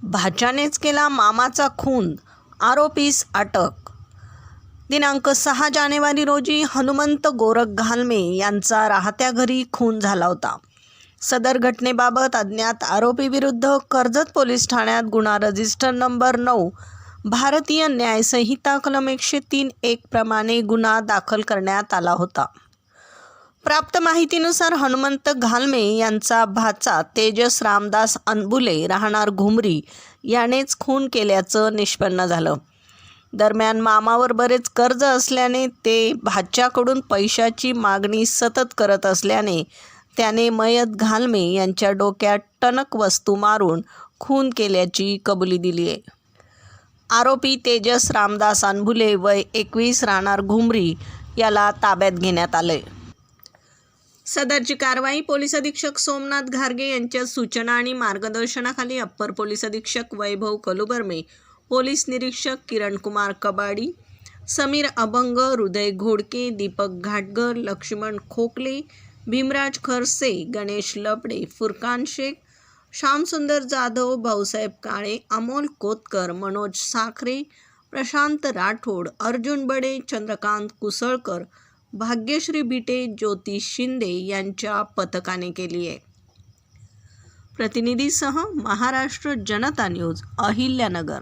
भाच्यानेच केला मामाचा खून, आरोपीस अटक। दिनांक 6 जानेवारी रोजी हनुमंत गोरख घालमे यांचा राहत्या घरी खून झाला होता। सदर घटनेबाबत अज्ञात आरोपीविरुद्ध कर्जत पोलीस ठाण्यात गुन्हा रजिस्टर नंबर 9 भारतीय न्याय संहिता कलम 103(1) प्रमाणे गुन्हा दाखल करण्यात आला होता। प्राप्त माहितीनुसार हनुमंत घालमे यांचा भाचा तेजस रामदास अनबुले राहणार घुमरी यानेच खून केल्याचं निष्पन्न झालं। दरम्यान मामावर बरेच कर्ज असल्याने ते भाच्याकडून पैशाची मागणी सतत करत असल्याने त्याने मयत घालमे यांच्या डोक्यात टणक वस्तू मारून खून केल्याची कबुली दिली आहे। आरोपी तेजस रामदास अनबुले वय 21 राहणार घुमरी याला ताब्यात घेण्यात आले। सदरची कारवाई पोलीस अधीक्षक सोमनाथ घारगे यांच्या सूचना आणि मार्गदर्शनाखाली अप्पर पोलीस अधीक्षक वैभव कलुबर्मे, पोलीस निरीक्षक किरणकुमार कबाडी, समीर अभंग, हृदय घोडके, दीपक घाटगर, लक्ष्मण खोकले, भीमराज खरसे, गणेश लपडे, फुरकान शेख, श्यामसुंदर जाधव, भाऊसाहेब काळे, अमोल कोतकर, मनोज साखरे, प्रशांत राठोड, अर्जुन बडे, चंद्रकांत कुसळकर, भाग्यश्री बिटे, ज्योती शिंदे यांच्या पथकाने केली आहे। प्रतिनिधीसह महाराष्ट्र जनता न्यूज, अहिल्यानगर।